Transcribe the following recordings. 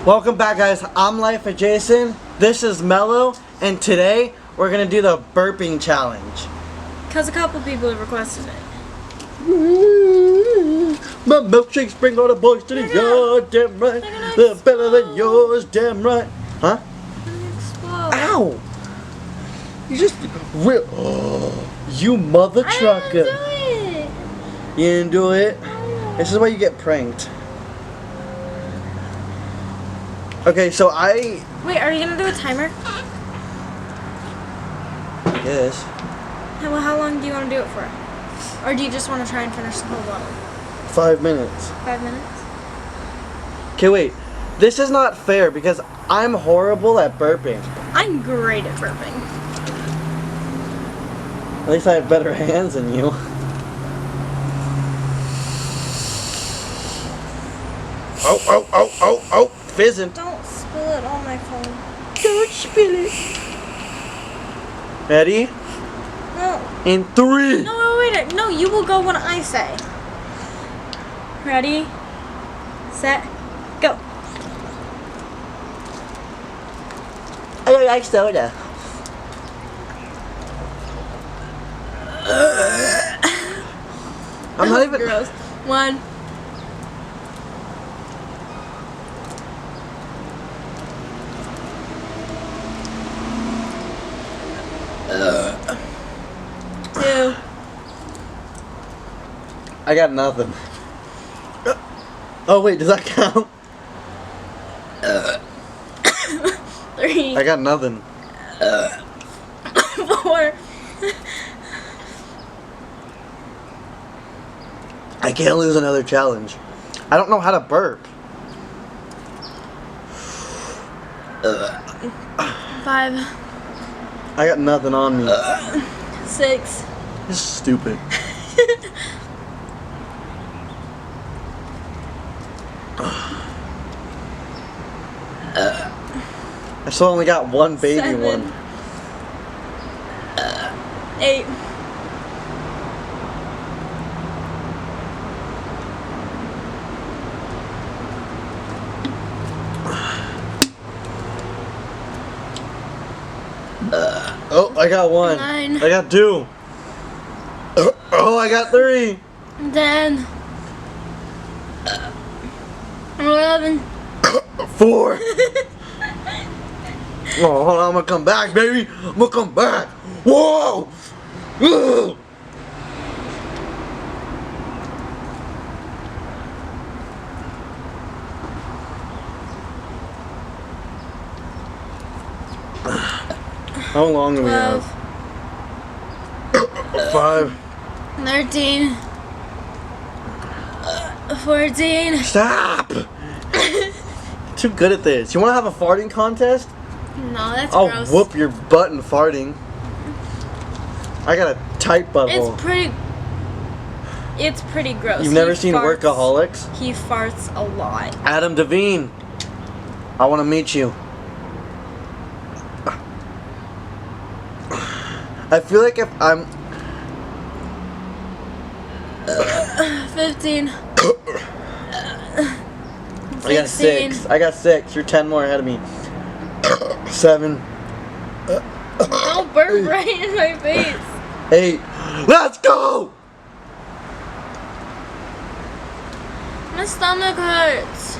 Welcome back, guys. I'm Life Adjacent. This is Mello, and today we're gonna do the burping challenge. Cause a couple people have requested it. My milkshakes bring all the boys to the yard, damn right. They're better than yours, damn right. Huh? Explode. Ow! You just real. Oh, you mother trucker. I didn't do it. You didn't do it. This is why you get pranked. Okay, so Wait, are you gonna do a timer? Yes. How long do you want to do it for? Or do you just want to try and finish the whole bottle? 5 minutes. 5 minutes? Okay, wait. This is not fair because I'm horrible at burping. I'm great at burping. At least I have better hands than you. Oh. Fizzing. Don't spill it on my phone. Don't spill it. Ready? No. In 3. No, wait. No, you will go when I say. Ready? Set. Go. I don't like soda. I'm not even. Gross. 1. Two. I got nothing. Oh wait, does that count? 3. I got nothing. 4. I can't lose another challenge. I don't know how to burp. 5. I got nothing on me. 6. This is stupid. I still only got one baby 7. one. 8. Oh, I got 1. 9. I got 2. Oh, I got 3. 10. 11. 4. Oh, hold on, I'm gonna come back, baby. I'm gonna come back. Whoa! Ugh. How long do we 12. have? 5. 13. 14. Stop! Too good at this. You wanna have a farting contest? No, that's I'll gross. whoop your butt in farting. I got a tight butthole. It's pretty gross. You've never He seen farts. Workaholics? He farts a lot. Adam Devine, I want to meet you. I feel like if I'm 15. I got 6. I got 6. You're 10 more ahead of me. 7. Don't burp right in my face. 8. Let's go! My stomach hurts.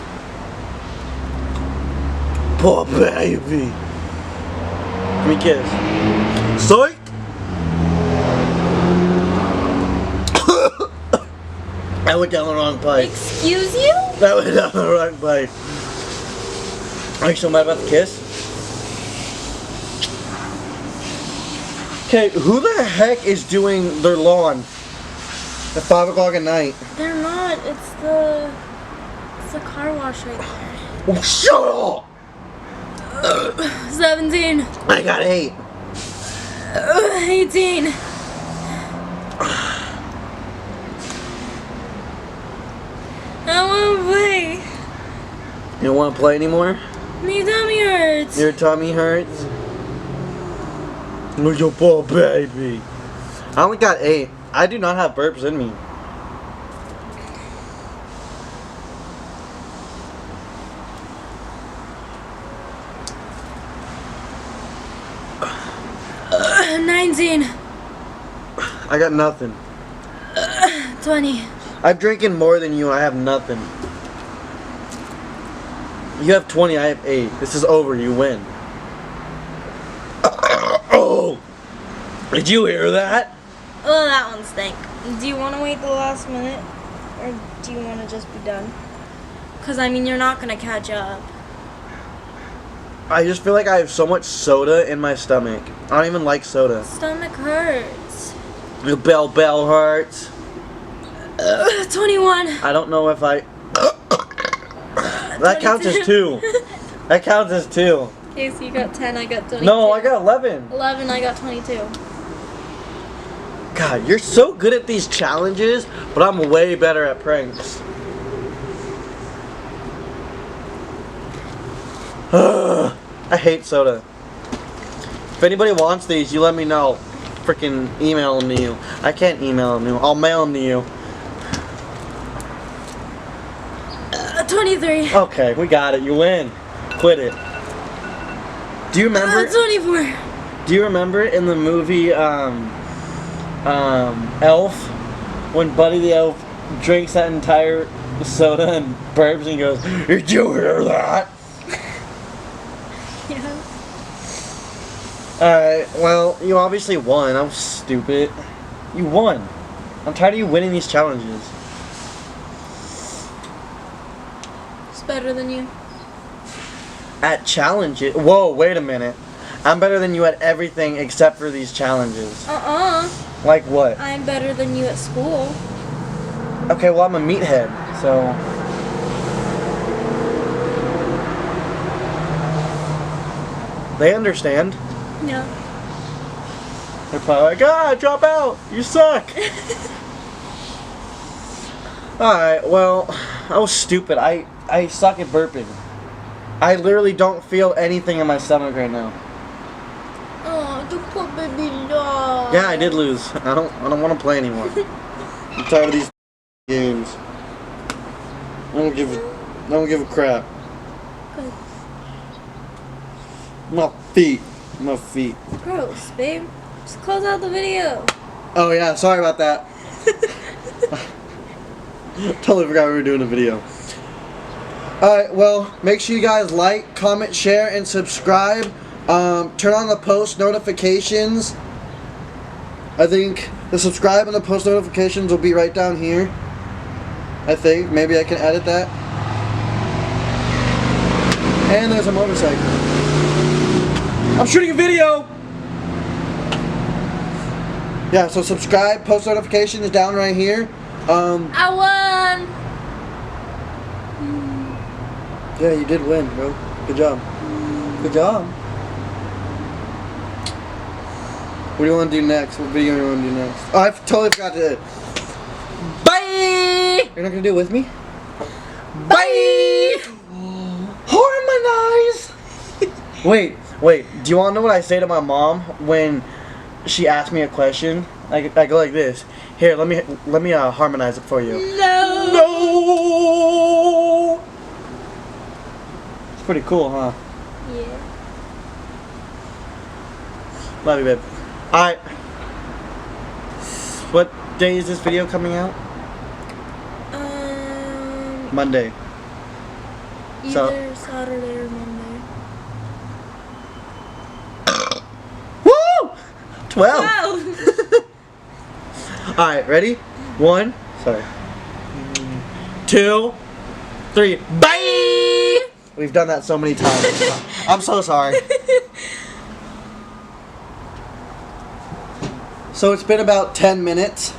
Poor baby. Give me a kiss. Psych! I went down the wrong pipe. Excuse you? That went down the wrong pipe. Are you still mad about the kiss? Okay, who the heck is doing their lawn at 5 o'clock at night? They're not. It's the car wash right there. Oh, shut up! 17. I got 8. 18. I want to play. You don't want to play anymore? My tummy hurts. Your tummy hurts? Look your poor baby. I only got 8. I do not have burps in me. 16. I got nothing. 20. I'm drinking more than you. I have nothing. You have 20. I have 8. This is over. You win. Oh! Did you hear that? Oh, that one stank. Do you want to wait the last minute? Or do you want to just be done? Because, I mean, you're not going to catch up. I just feel like I have so much soda in my stomach. I don't even like soda. Stomach hurts. Your bell hurts. 21. I don't know if I... That counts as 2. That counts as 2. Okay, so you got 10, I got 22. No, I got 11. 11, I got 22. God, you're so good at these challenges, but I'm way better at pranks. I hate soda. If anybody wants these, you let me know. Freaking email them to you. I can't email them to you. I'll mail them to you. 23. Okay, we got it. You win. Quit it. Do you remember? 24. Do you remember in the movie Elf, when Buddy the Elf drinks that entire soda and burps and he goes, "Did you hear that?" Yeah. Alright, well, you obviously won. I'm stupid. You won. I'm tired of you winning these challenges. It's better than you. At challenges? Whoa, wait a minute. I'm better than you at everything except for these challenges. Like what? I'm better than you at school. Okay, well, I'm a meathead, so... They understand. No. They're probably like, "Ah, drop out! You suck!" Alright, well, I was stupid. I suck at burping. I literally don't feel anything in my stomach right now. Oh, the poor baby dog. Yeah, I did lose. I don't want to play anymore. I'm tired of these games. I don't give a crap. Good. My feet. Gross, babe. Just close out the video. Oh yeah, sorry about that. Totally forgot we were doing a video. Alright, well, make sure you guys like, comment, share, and subscribe. Turn on the post notifications. I think the subscribe and the post notifications will be right down here. I think. Maybe I can edit that. And there's a motorcycle. I'm shooting a video! Yeah, so subscribe, post notifications down right here. I won! Yeah, you did win, bro. Good job. Good job. What do you want to do next? What video do you want to do next? Oh, I totally forgot to... Bye! You're not going to do it with me? Bye! Harmonize! Wait. Do you want to know what I say to my mom when she asks me a question? I go like this. Here, let me harmonize it for you. No! It's pretty cool, huh? Yeah. Love you, babe. Alright. What day is this video coming out? Monday. Either Saturday or Monday. Woo! 12. Wow! Alright, ready? 1. Sorry. 2, 3. Bye! We've done that so many times. I'm so sorry. So it's been about 10 minutes,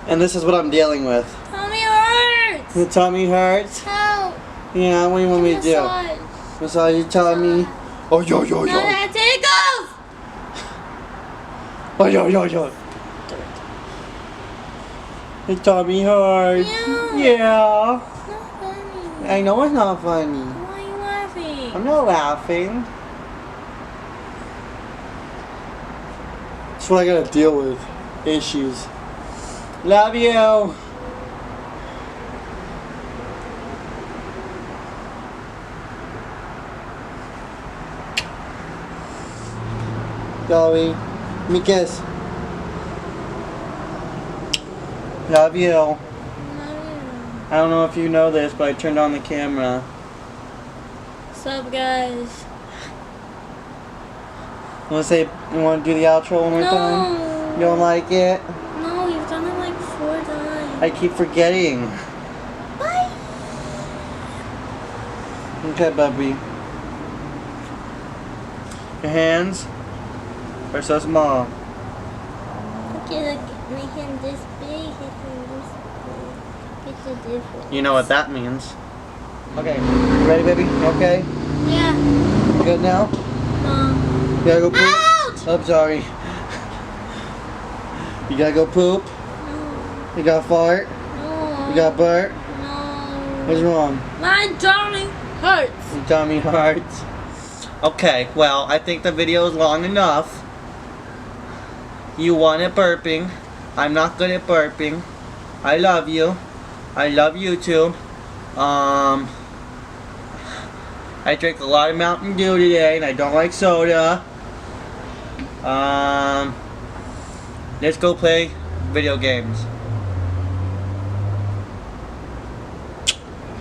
and this is what I'm dealing with. Tummy hurts! Your tummy hurts? Help! Yeah, what do you want me to do? Massage. Massage your tummy? Oh, yo. No, that tickles! Oh, yo. Your tummy hurts. Yeah. Not funny. I know it's not funny. Why are you laughing? I'm not laughing. That's what I gotta deal with. Issues. Love you. Chloe. Give me a kiss. Love you. Love you. I don't know if you know this, but I turned on the camera. What's up, guys? You want to do the outro one more time? No. You don't like it? No, you've done it like 4 times. I keep forgetting. Bye. Okay, Bubby. Your hands are so small. Okay, look, my hand this big, his hand this big. It's a difference. You know what that means. Okay, you ready, baby? Okay? Yeah. You good now? You gotta go poop? Ouch! I'm sorry. You gotta go poop? No. You gotta fart? No. You gotta burp? No. What's wrong? My tummy hurts. Your tummy hurts. Okay, well, I think the video is long enough. You wanted burping. I'm not good at burping. I love you. I love YouTube. I drank a lot of Mountain Dew today, and I don't like soda. Let's go play video games.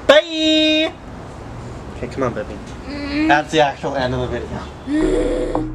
Bye! Okay, come on, baby. That's the actual end of the video.